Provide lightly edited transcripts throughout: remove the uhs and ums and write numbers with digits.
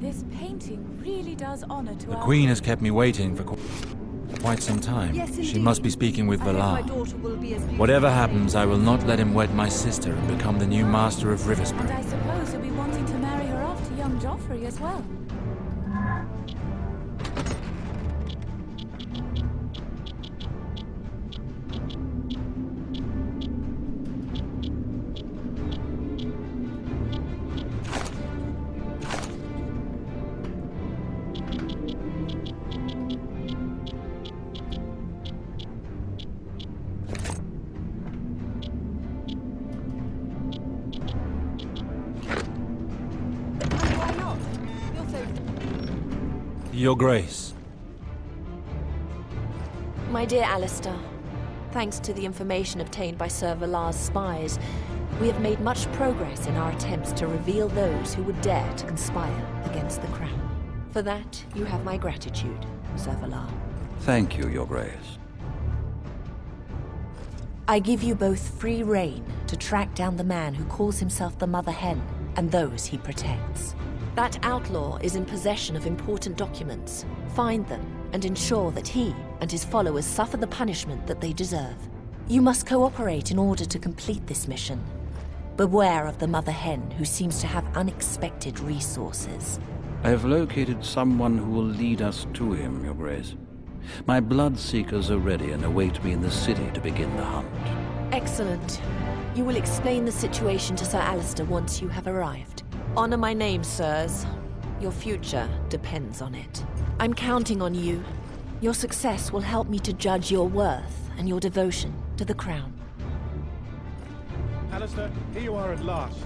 This painting really does honor to The our Queen has kept me waiting for quite some time. Yes, She must be speaking with I hope my Valar. daughter will be as beautiful Whatever as happens, I will not let him wed my sister and become the new master of And Riverspring. I suppose he'll be wanting to marry her off to young Joffrey as well. Why not? You're so... Your Grace. My dear Alistair, thanks to the information obtained by Sir Valar's spies, we have made much progress in our attempts to reveal those who would dare to conspire against the crown. For that, you have my gratitude, Sir Valar. Thank you, Your Grace. I give you both free rein to track down the man who calls himself the Mother Hen and those he protects. That outlaw is in possession of important documents. Find them and ensure that he and his followers suffer the punishment that they deserve. You must cooperate in order to complete this mission. Beware of the Mother Hen, who seems to have unexpected resources. I have located someone who will lead us to him, Your Grace. My blood-seekers are ready and await me in the city to begin the hunt. Excellent. You will explain the situation to Sir Alistair once you have arrived. Honor my name, sirs. Your future depends on it. I'm counting on you. Your success will help me to judge your worth and your devotion to the crown. Alistair, here you are at last.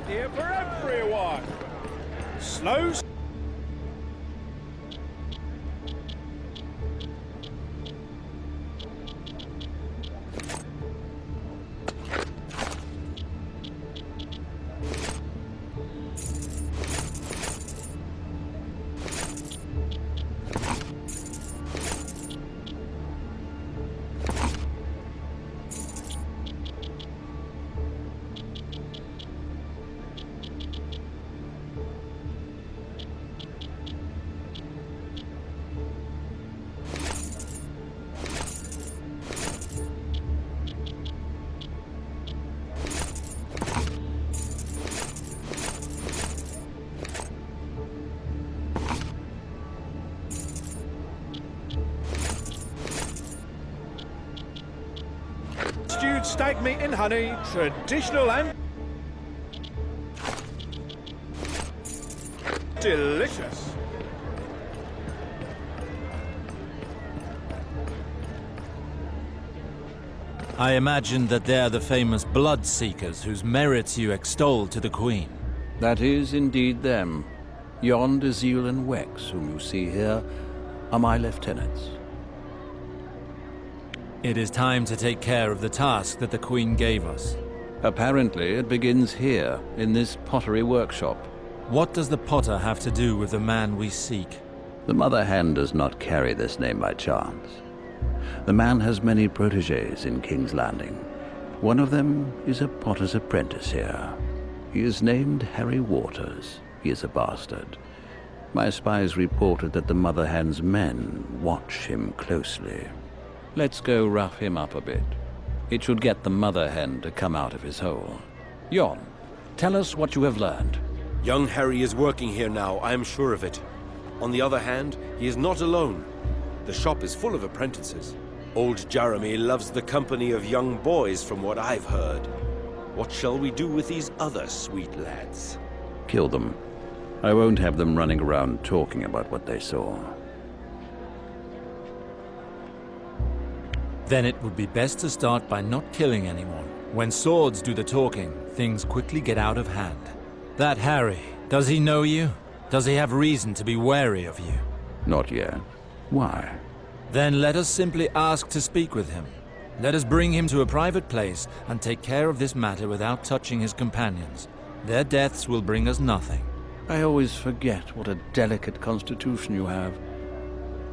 Here for everyone. Slow. Stewed stag meat and honey, traditional and delicious. I imagine that they're the famous blood-seekers whose merits you extol to the Queen. That is indeed them. Yond, Azil, and Wex, whom you see here, are my lieutenants. It is time to take care of the task that the Queen gave us. Apparently, it begins here, in this pottery workshop. What does the potter have to do with the man we seek? The Mother Hen does not carry this name by chance. The man has many protégés in King's Landing. One of them is a potter's apprentice here. He is named Harry Waters. He is a bastard. My spies reported that the Mother Hen's men watch him closely. Let's go rough him up a bit. It should get the Mother Hen to come out of his hole. Jon, tell us what you have learned. Young Harry is working here now, I am sure of it. On the other hand, he is not alone. The shop is full of apprentices. Old Jeremy loves the company of young boys, from what I've heard. What shall we do with these other sweet lads? Kill them. I won't have them running around talking about what they saw. Then it would be best to start by not killing anyone. When swords do the talking, things quickly get out of hand. That Harry, does he know you? Does he have reason to be wary of you? Not yet. Why? Then let us simply ask to speak with him. Let us bring him to a private place and take care of this matter without touching his companions. Their deaths will bring us nothing. I always forget what a delicate constitution you have.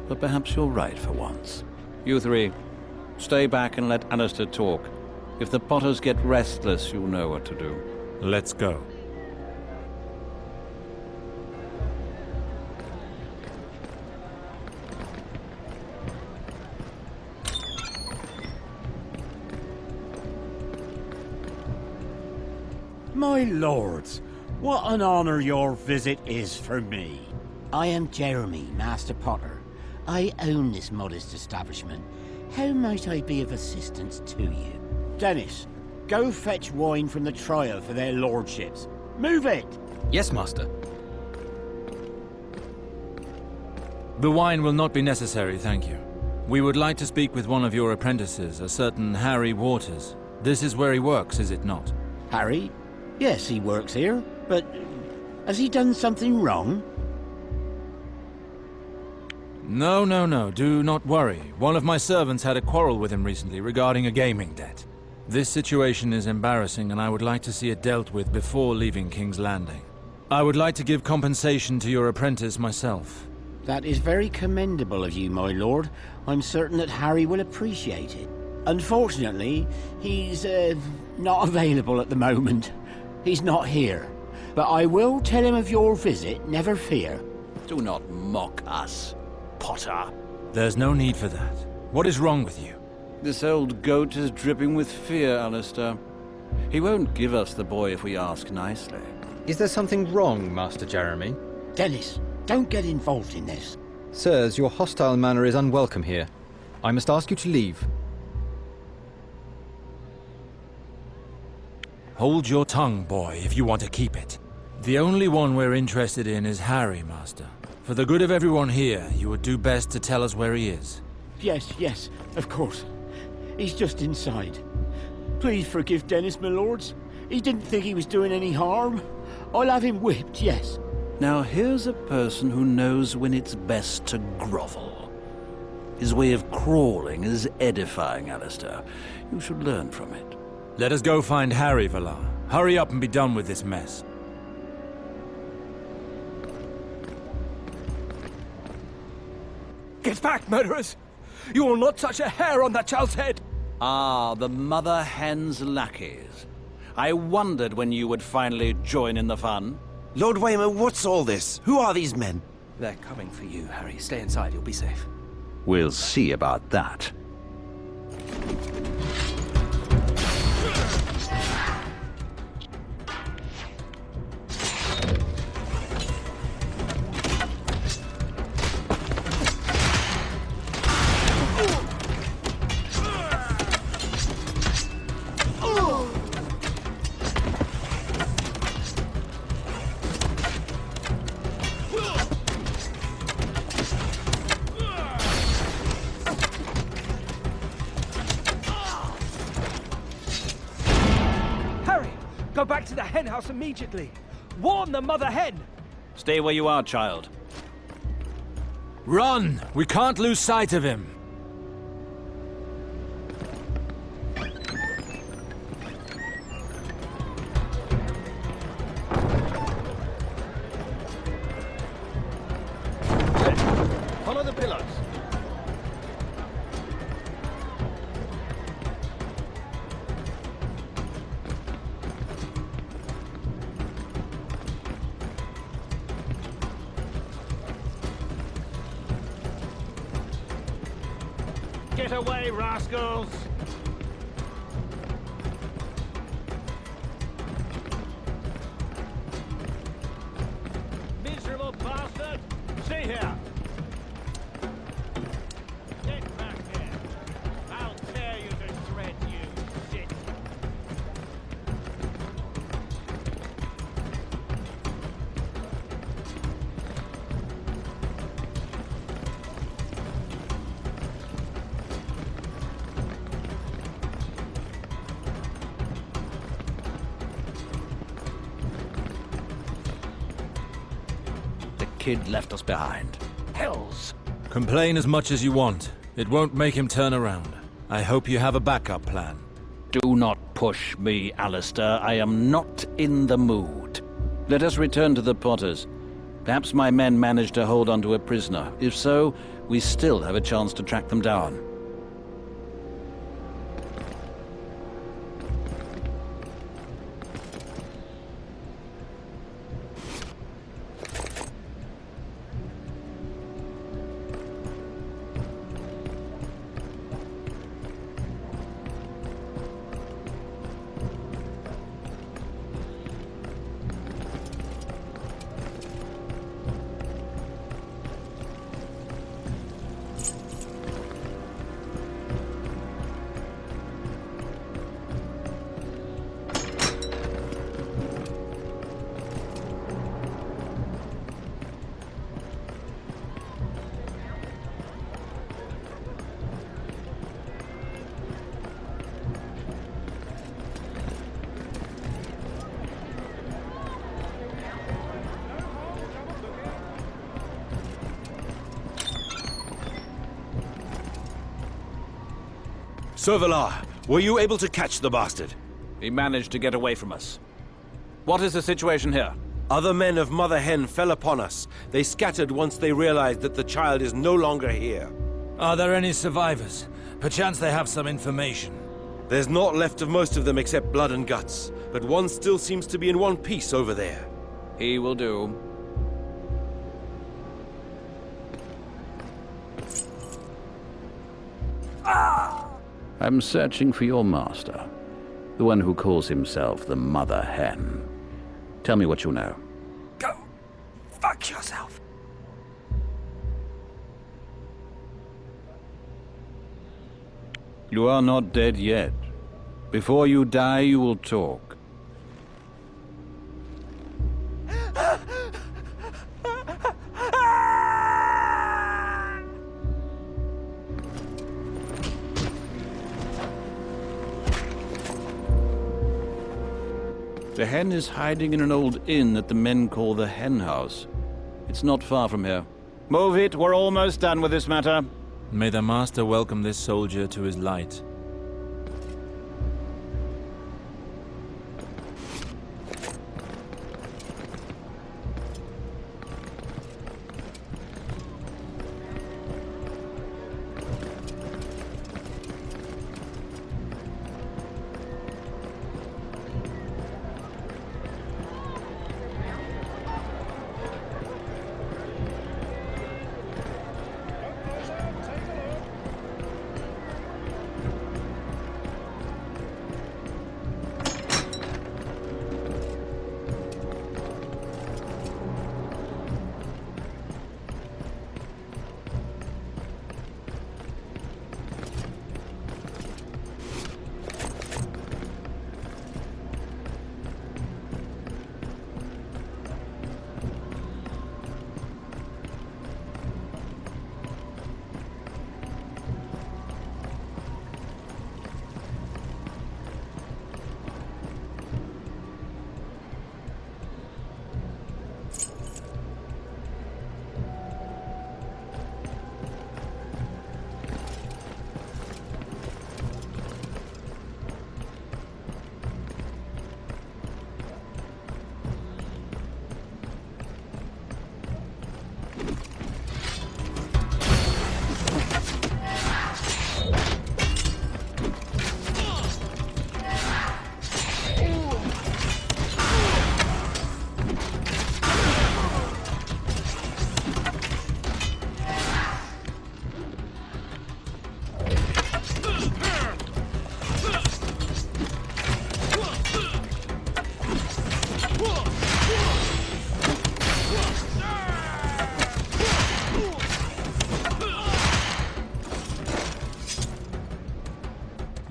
But perhaps you're right for once. You three, stay back and let Alistair talk. If the Potters get restless, you'll know what to do. Let's go. My lords, what an honor your visit is for me. I am Jeremy, Master Potter. I own this modest establishment. How might I be of assistance to you? Dennis, go fetch wine from the trial for their lordships. Move it! Yes, Master. The wine will not be necessary, thank you. We would like to speak with one of your apprentices, a certain Harry Waters. This is where he works, is it not? Harry? Yes, he works here, but has he done something wrong? No, do not worry. One of my servants had a quarrel with him recently regarding a gaming debt. This situation is embarrassing and I would like to see it dealt with before leaving King's Landing. I would like to give compensation to your apprentice myself. That is very commendable of you, my lord. I'm certain that Harry will appreciate it. Unfortunately, he's not available at the moment. He's not here. But I will tell him of your visit, never fear. Do not mock us, Potter. There's no need for that. What is wrong with you? This old goat is dripping with fear, Alistair. He won't give us the boy if we ask nicely. Is there something wrong, Master Jeremy? Dennis, don't get involved in this. Sirs, your hostile manner is unwelcome here. I must ask you to leave. Hold your tongue, boy, if you want to keep it. The only one we're interested in is Harry, Master. For the good of everyone here, you would do best to tell us where he is. Yes, of course. He's just inside. Please forgive Dennis, my lords. He didn't think he was doing any harm. I'll have him whipped, yes. Now here's a person who knows when it's best to grovel. His way of crawling is edifying, Alistair. You should learn from it. Let us go find Harry, Valar. Hurry up and be done with this mess. Get back, murderers! You will not touch a hair on that child's head! Ah, the Mother Hen's lackeys. I wondered when you would finally join in the fun. Lord Waymer, what's all this? Who are these men? They're coming for you, Harry. Stay inside, you'll be safe. We'll see about that. Go back to the hen house immediately! Warn the mother hen! Stay where you are, child. Run! We can't lose sight of him! Follow the pillars. Get away, rascals! Miserable bastard! See here! Get back here! I'll tear you to shreds, you shit! The kid left us behind. Hells! Complain as much as you want. It won't make him turn around. I hope you have a backup plan. Do not push me, Alistair. I am not in the mood. Let us return to the Potters. Perhaps my men managed to hold onto a prisoner. If so, we still have a chance to track them down. Sir Valar, were you able to catch the bastard? He managed to get away from us. What is the situation here? Other men of Mother Hen fell upon us. They scattered once they realized that the child is no longer here. Are there any survivors? Perchance they have some information. There's naught left of most of them except blood and guts, but one still seems to be in one piece over there. He will do. I'm searching for your master, the one who calls himself the Mother Hen. Tell me what you know. Go fuck yourself. You are not dead yet. Before you die, you will talk. The hen is hiding in an old inn that the men call the Hen House. It's not far from here. Move it, we're almost done with this matter. May the master welcome this soldier to his light.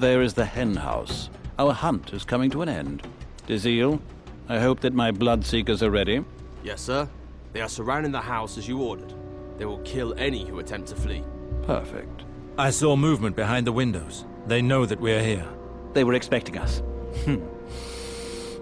there is the hen house. Our hunt is coming to an end. Dizil, I hope that my bloodseekers are ready. Yes, sir. They are surrounding the house as you ordered. They will kill any who attempt to flee. Perfect. I saw movement behind the windows. They know that we're here. They were expecting us. Do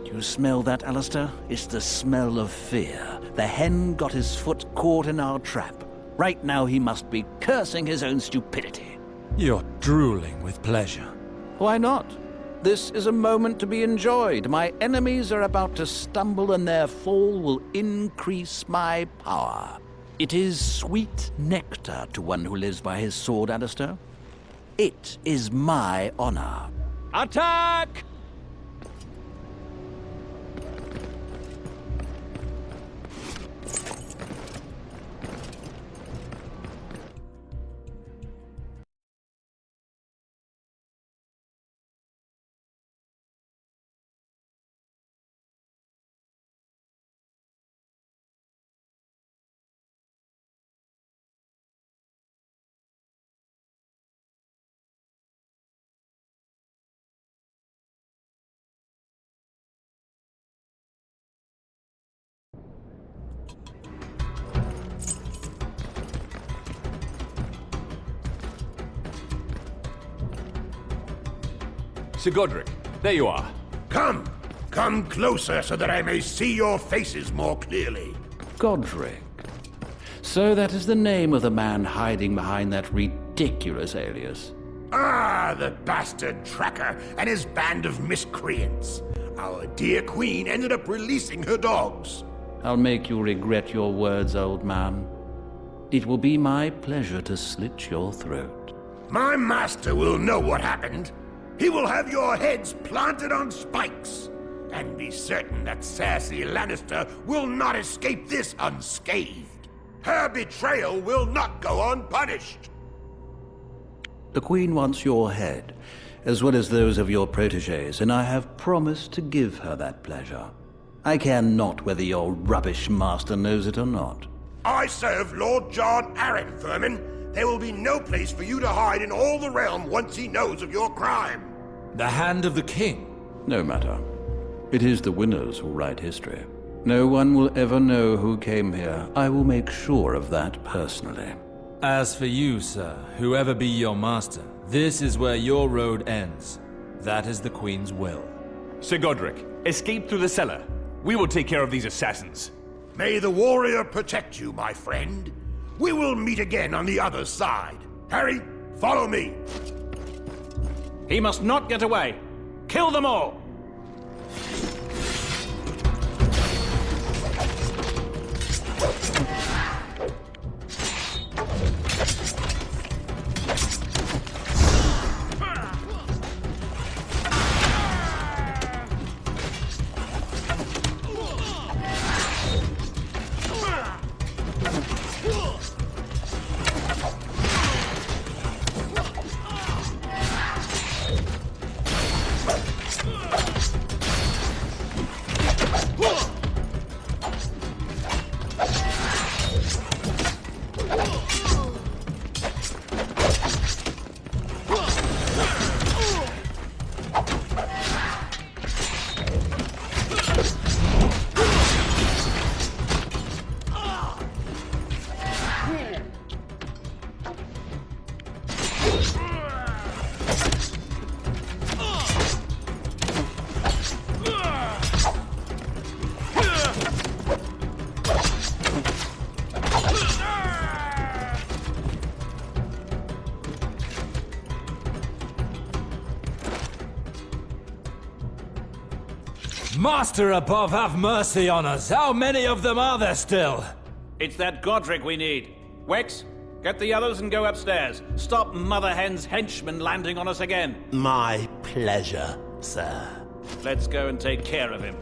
you smell that, Alistair? It's the smell of fear. The hen got his foot caught in our trap. Right now he must be cursing his own stupidity. You're drooling with pleasure. Why not? This is a moment to be enjoyed. My enemies are about to stumble, and their fall will increase my power. It is sweet nectar to one who lives by his sword, Alistair. It is my honor. Attack! Sir Godric, there you are. Come! Come closer so that I may see your faces more clearly. Godric. So that is the name of the man hiding behind that ridiculous alias. Ah, the bastard tracker and his band of miscreants. Our dear queen ended up releasing her dogs. I'll make you regret your words, old man. It will be my pleasure to slit your throat. My master will know what happened. He will have your heads planted on spikes. And be certain that Cersei Lannister will not escape this unscathed. Her betrayal will not go unpunished. The Queen wants your head, as well as those of your protégés, and I have promised to give her that pleasure. I care not whether your rubbish master knows it or not. I serve Lord John Arryn, Vermin. There will be no place for you to hide in all the realm once he knows of your crime. The hand of the king? No matter. It is the winners who write history. No one will ever know who came here. I will make sure of that personally. As for you, sir, whoever be your master, this is where your road ends. That is the Queen's will. Sir Godric, escape through the cellar. We will take care of these assassins. May the warrior protect you, my friend. We will meet again on the other side. Harry, follow me. He must not get away. Kill them all! Master above, have mercy on us! How many of them are there still? It's that Godric we need. Wex, get the others and go upstairs. Stop Mother Hen's henchmen landing on us again. My pleasure, sir. Let's go and take care of him.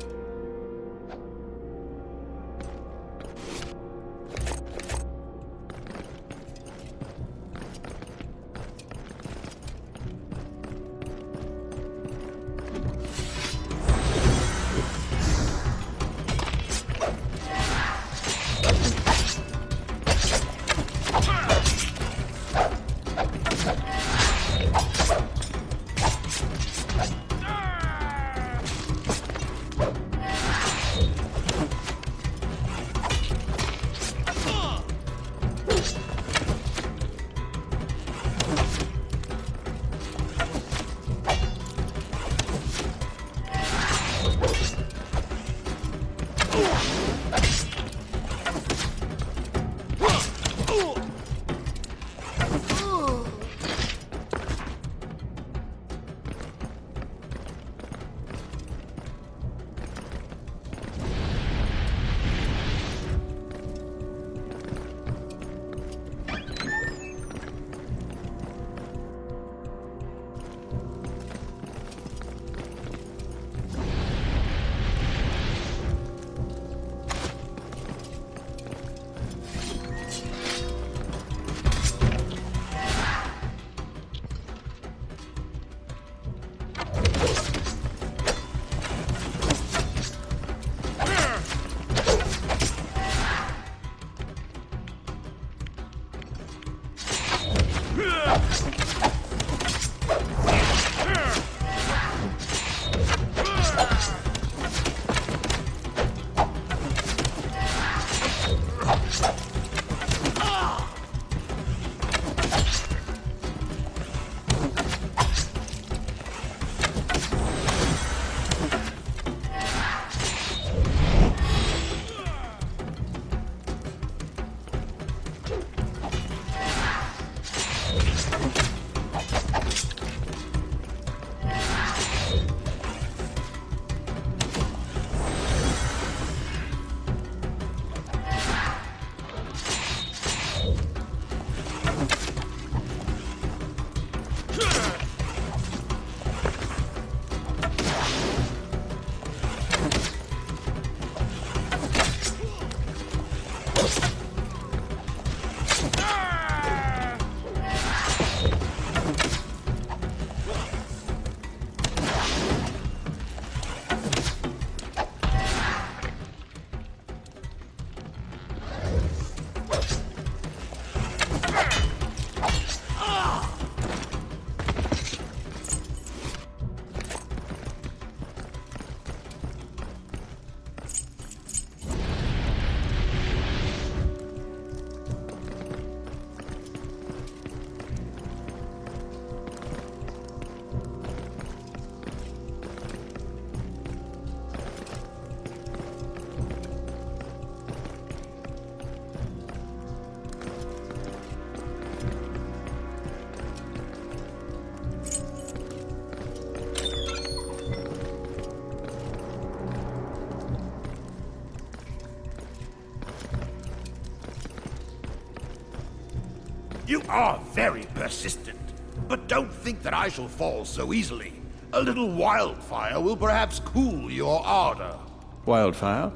You are very persistent, but don't think that I shall fall so easily. A little wildfire will perhaps cool your ardor. Wildfire?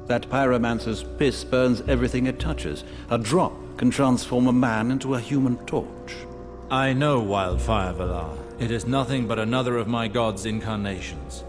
That pyromancer's piss burns everything it touches. A drop can transform a man into a human torch. I know wildfire, Valar. It is nothing but another of my god's incarnations.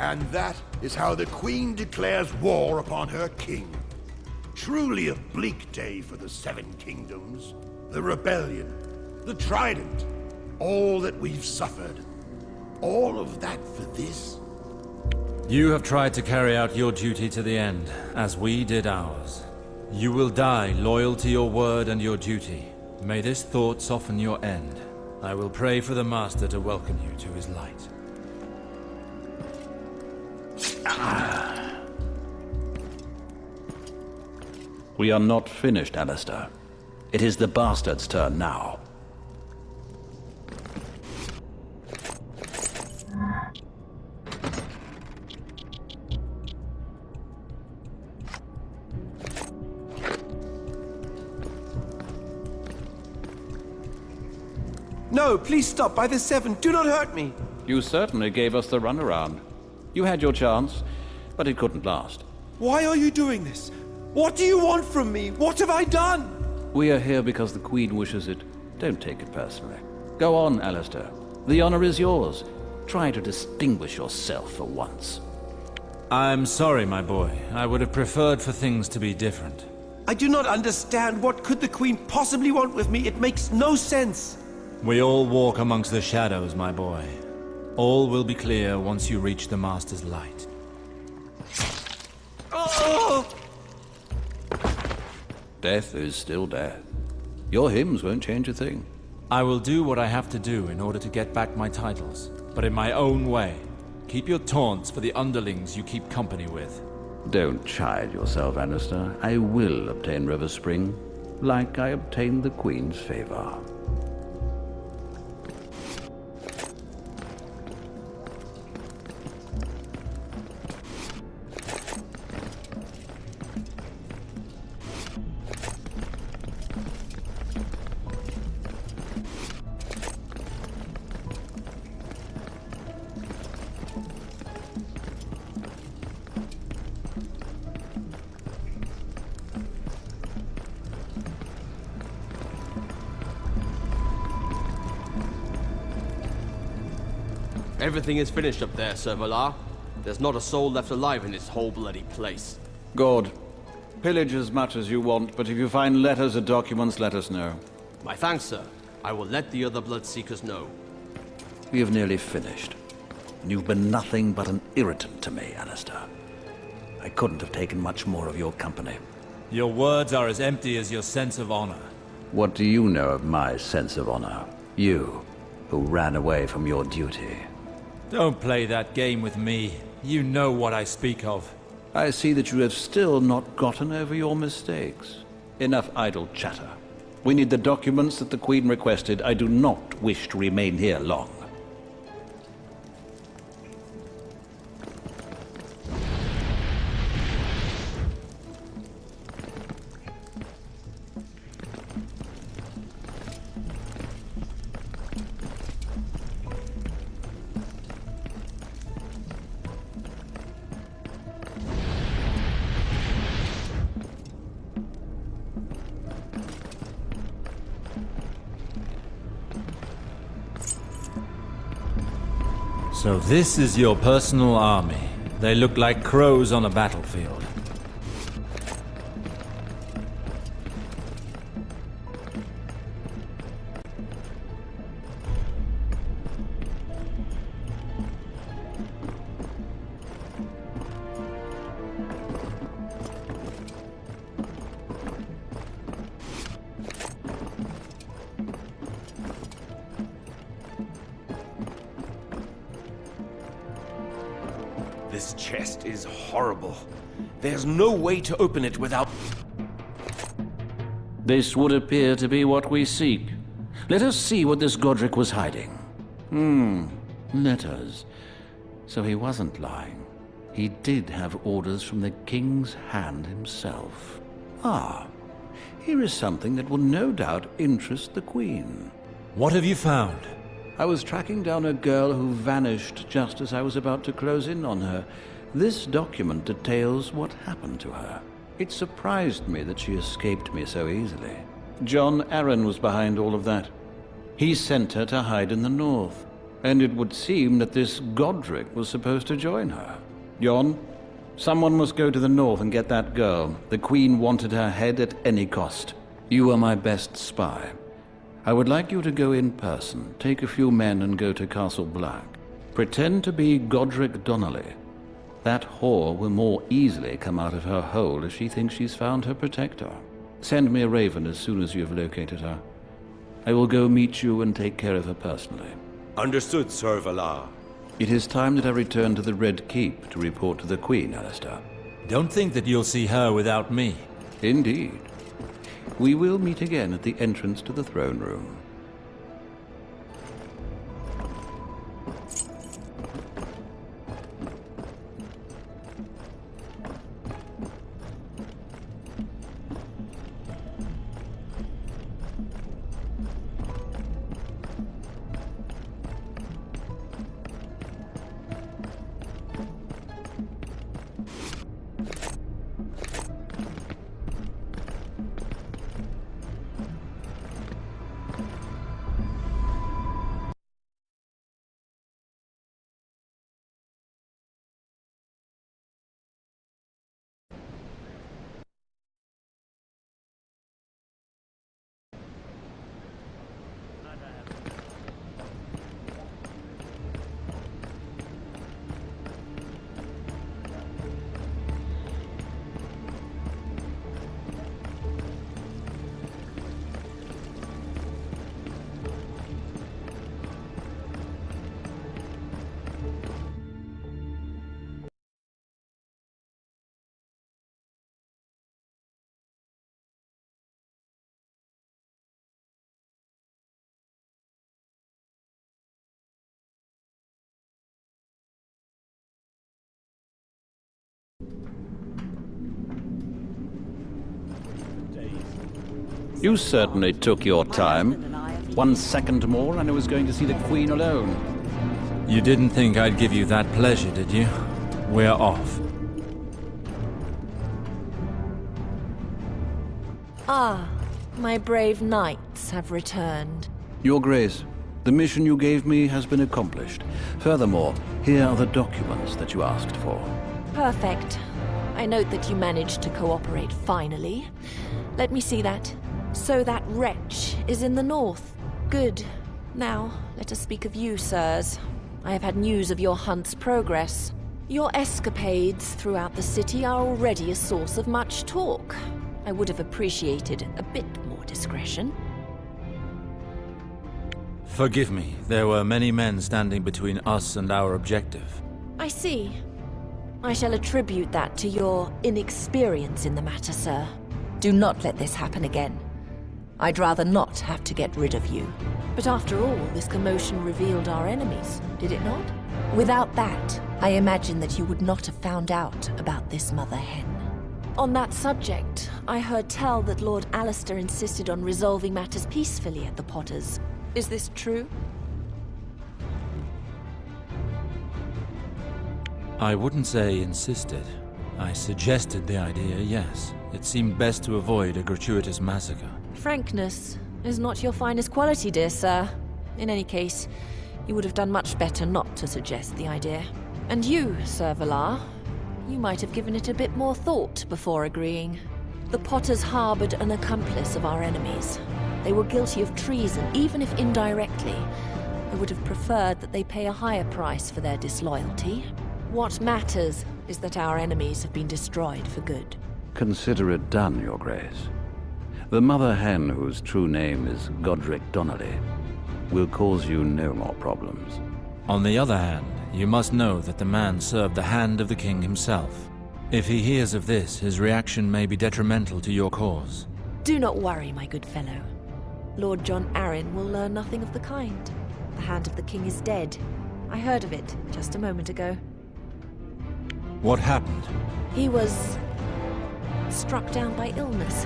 And that is how the Queen declares war upon her king. Truly a bleak day for the Seven Kingdoms. The rebellion, the Trident, all that we've suffered. All of that for this? You have tried to carry out your duty to the end, as we did ours. You will die loyal to your word and your duty. May this thought soften your end. I will pray for the Master to welcome you to his light. We are not finished, Alistair. It is the bastard's turn now. No, please stop by the Seven. Do not hurt me. You certainly gave us the runaround. You had your chance, but it couldn't last. Why are you doing this? What do you want from me? What have I done? We are here because the Queen wishes it. Don't take it personally. Go on, Alistair. The honor is yours. Try to distinguish yourself for once. I'm sorry, my boy. I would have preferred for things to be different. I do not understand. What could the Queen possibly want with me? It makes no sense. We all walk amongst the shadows, my boy. All will be clear once you reach the Master's light. Oh! Death is still death. Your hymns won't change a thing. I will do what I have to do in order to get back my titles, but in my own way. Keep your taunts for the underlings you keep company with. Don't chide yourself, Alistair. I will obtain River Spring, like I obtained the Queen's favor. Everything is finished up there, Sir Valar. There's not a soul left alive in this whole bloody place. Good. Pillage as much as you want, but if you find letters or documents, let us know. My thanks, sir. I will let the other Bloodseekers know. We have nearly finished. And you've been nothing but an irritant to me, Alistair. I couldn't have taken much more of your company. Your words are as empty as your sense of honor. What do you know of my sense of honor? You, who ran away from your duty. Don't play that game with me. You know what I speak of. I see that you have still not gotten over your mistakes. Enough idle chatter. We need the documents that the Queen requested. I do not wish to remain here long. So this is your personal army. They look like crows on a battlefield. This chest is horrible. There's no way to open it without... This would appear to be what we seek. Let us see what this Godric was hiding. Letters. So he wasn't lying. He did have orders from the King's Hand himself. Ah, here is something that will no doubt interest the Queen. What have you found? I was tracking down a girl who vanished just as I was about to close in on her. This document details what happened to her. It surprised me that she escaped me so easily. John Arryn was behind all of that. He sent her to hide in the north, and it would seem that this Godric was supposed to join her. Jon, someone must go to the north and get that girl. The Queen wanted her head at any cost. You are my best spy. I would like you to go in person, take a few men and go to Castle Black. Pretend to be Godric Donnelly. That whore will more easily come out of her hole if she thinks she's found her protector. Send me a raven as soon as you have located her. I will go meet you and take care of her personally. Understood, Sir Valar. It is time that I return to the Red Keep to report to the Queen, Alistair. Don't think that you'll see her without me. Indeed. We will meet again at the entrance to the throne room. You certainly took your time. 1 second more and I was going to see the Queen alone. You didn't think I'd give you that pleasure, did you? We're off. Ah, my brave knights have returned. Your Grace, the mission you gave me has been accomplished. Furthermore, here are the documents that you asked for. Perfect. I note that you managed to cooperate finally. Let me see that. So that wretch is in the north. Good. Now, let us speak of you, sirs. I have had news of your hunt's progress. Your escapades throughout the city are already a source of much talk. I would have appreciated a bit more discretion. Forgive me. There were many men standing between us and our objective. I see. I shall attribute that to your inexperience in the matter, sir. Do not let this happen again. I'd rather not have to get rid of you. But after all, this commotion revealed our enemies, did it not? Without that, I imagine that you would not have found out about this mother hen. On that subject, I heard tell that Lord Alistair insisted on resolving matters peacefully at the Potters. Is this true? I wouldn't say insisted. I suggested the idea, yes. It seemed best to avoid a gratuitous massacre. Frankness is not your finest quality, dear sir. In any case, You would have done much better not to suggest the idea. And you, Sir Valar, you might have given it a bit more thought before agreeing. The Potters harbored an accomplice of our enemies. They were guilty of treason, even if indirectly. I would have preferred that they pay a higher price for their disloyalty. What matters is that our enemies have been destroyed for good. Consider it done, Your Grace. The mother hen, whose true name is Godric Donnelly, will cause you no more problems. On the other hand, you must know that the man served the hand of the king himself. If he hears of this, his reaction may be detrimental to your cause. Do not worry, my good fellow. Lord John Arryn will learn nothing of the kind. The hand of the king is dead. I heard of it just a moment ago. What happened? He was struck down by illness.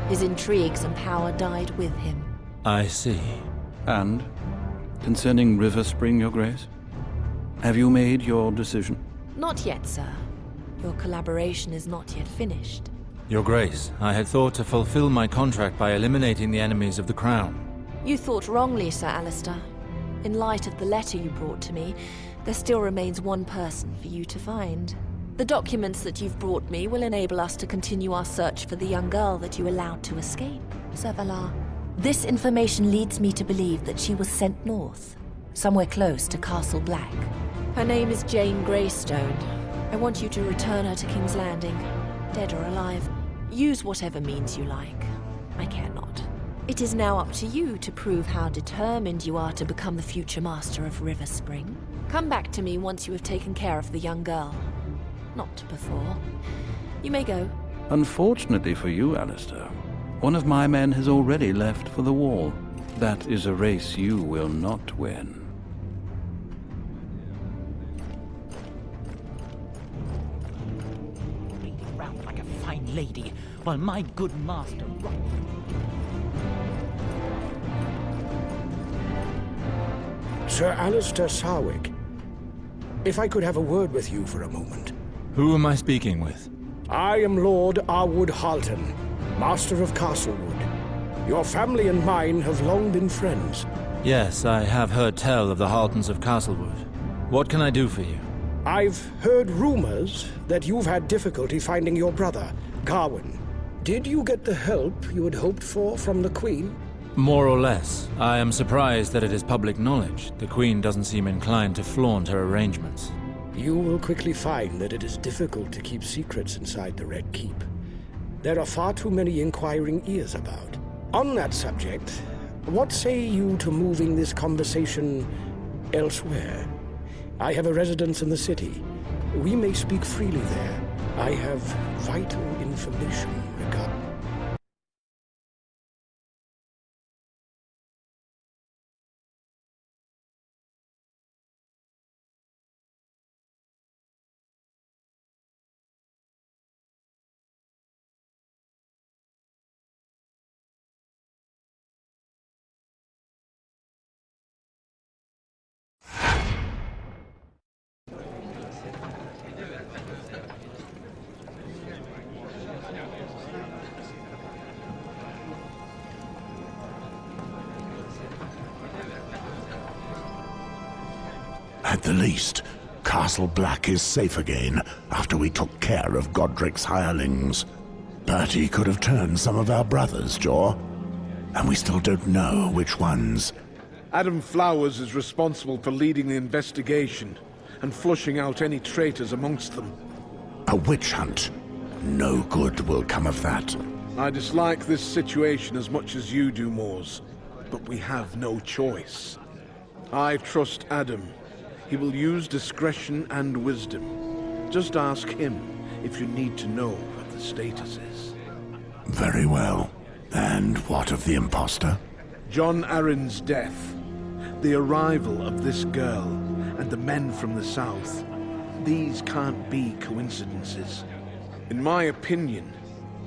His intrigues and power died with him. I see. And concerning River Spring, Your Grace? Have you made your decision? Not yet, sir. Your collaboration is not yet finished. Your Grace, I had thought to fulfill my contract by eliminating the enemies of the Crown. You thought wrongly, Sir Alistair. In light of the letter you brought to me, there still remains one person for you to find. The documents that you've brought me will enable us to continue our search for the young girl that you allowed to escape, Sir Valar. This information leads me to believe that she was sent north, somewhere close to Castle Black. Her name is Jane Greystone. I want you to return her to King's Landing, dead or alive. Use whatever means you like. I care not. It is now up to you to prove how determined you are to become the future master of River Spring. Come back to me once you have taken care of the young girl. Not before. You may go. Unfortunately for you, Alistair, one of my men has already left for the wall. That is a race you will not win. Leading round like a fine lady, while my good master... Sir Alistair Sarwick, if I could have a word with you for a moment. Who am I speaking with? I am Lord Arwood Halton, Master of Castlewood. Your family and mine have long been friends. Yes, I have heard tell of the Haltons of Castlewood. What can I do for you? I've heard rumors that you've had difficulty finding your brother, Gawain. Did you get the help you had hoped for from the Queen? More or less. I am surprised that it is public knowledge. The Queen doesn't seem inclined to flaunt her arrangements. You will quickly find that it is difficult to keep secrets inside the Red Keep. There are far too many inquiring ears about. On that subject, what say you to moving this conversation elsewhere? I have a residence in the city. We may speak freely there. I have vital information regarding... At the least, Castle Black is safe again after we took care of Godric's hirelings. But he could have turned some of our brothers, Jor. And we still don't know which ones. Adam Flowers is responsible for leading the investigation and flushing out any traitors amongst them. A witch hunt. No good will come of that. I dislike this situation as much as you do, Moors, but we have no choice. I trust Adam. He will use discretion and wisdom. Just ask him if you need to know what the status is. Very well. And what of the imposter? John Arryn's death, the arrival of this girl, and the men from the south. These can't be coincidences. In my opinion,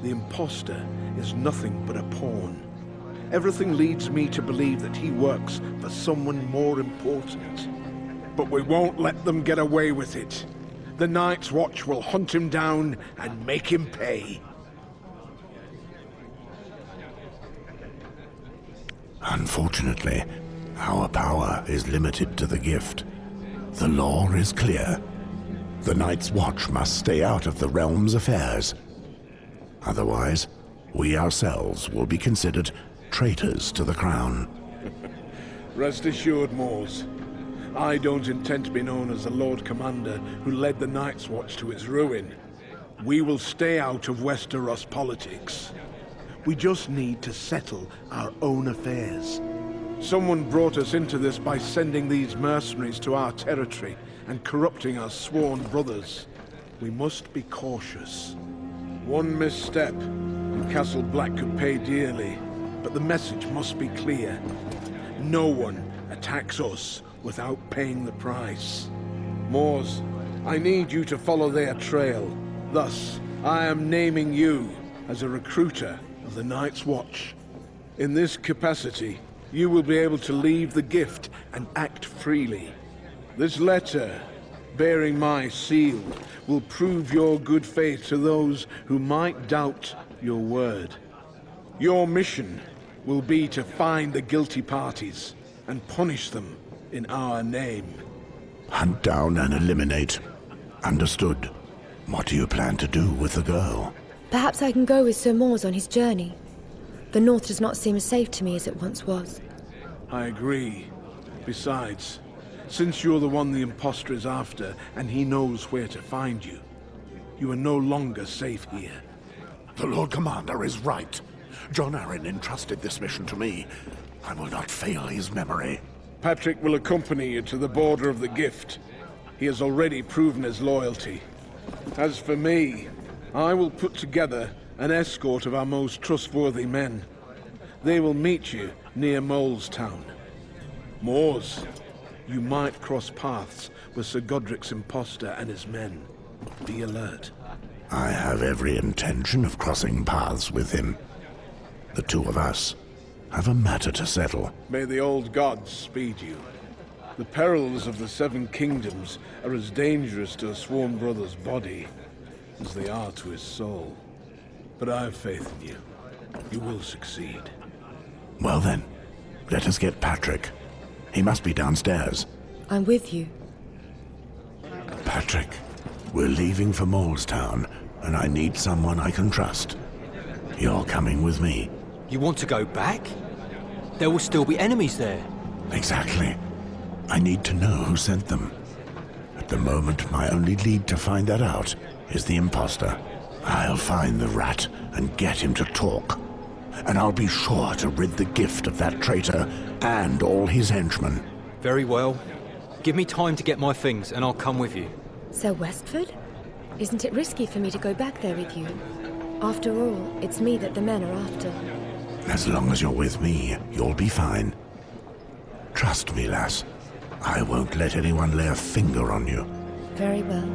the imposter is nothing but a pawn. Everything leads me to believe that he works for someone more important. But we won't let them get away with it. The Night's Watch will hunt him down and make him pay. Unfortunately, Our power is limited to the gift. The law is clear. The Night's Watch must stay out of the realm's affairs. Otherwise, we ourselves will be considered traitors to the crown. Rest assured, Moors. I don't intend to be known as the Lord Commander who led the Night's Watch to its ruin. We will stay out of Westeros politics. We just need to settle our own affairs. Someone brought us into this by sending these mercenaries to our territory and corrupting our sworn brothers. We must be cautious. One misstep, and Castle Black could pay dearly, but the message must be clear. No one attacks us without paying the price. Moors, I need you to follow their trail. Thus, I am naming you as a recruiter of the Night's Watch. In this capacity, you will be able to leave the gift and act freely. This letter, bearing my seal, will prove your good faith to those who might doubt your word. Your mission will be to find the guilty parties and punish them in our name. Hunt down and eliminate. Understood. What do you plan to do with the girl? Perhaps I can go with Sir Mors on his journey. The North does not seem as safe to me as it once was. I agree. Besides, since you're the one the impostor is after, and he knows where to find you, you are no longer safe here. The Lord Commander is right. Jon Arryn entrusted this mission to me. I will not fail his memory. Patrick will accompany you to the border of the gift. He has already proven his loyalty. As for me, I will put together an escort of our most trustworthy men. They will meet you near Molestown. Moors, you might cross paths with Sir Godric's impostor and his men. Be alert. I have every intention of crossing paths with him. The two of us have a matter to settle. May the old gods speed you. The perils of the Seven Kingdoms are as dangerous to a sworn brother's body as they are to his soul. But I have faith in you. You will succeed. Well then, let us get Patrick. He must be downstairs. I'm with you. Patrick, we're leaving for Molestown, and I need someone I can trust. You're coming with me. You want to go back? There will still be enemies there. Exactly. I need to know who sent them. At the moment, my only lead to find that out is the impostor. I'll find the rat and get him to talk. And I'll be sure to rid the gift of that traitor and all his henchmen. Very well. Give me time to get my things and I'll come with you. Sir Westford? Isn't it risky for me to go back there with you? After all, it's me that the men are after. As long as you're with me, you'll be fine. Trust me, lass. I won't let anyone lay a finger on you. Very well.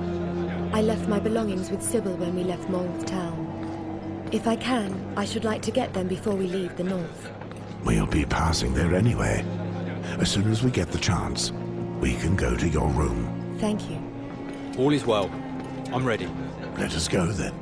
I left my belongings with Sybil when we left Molestown. If I can, I should like to get them before we leave the North. We'll be passing there anyway. As soon as we get the chance, we can go to your room. Thank you. All is well. I'm ready. Let us go then.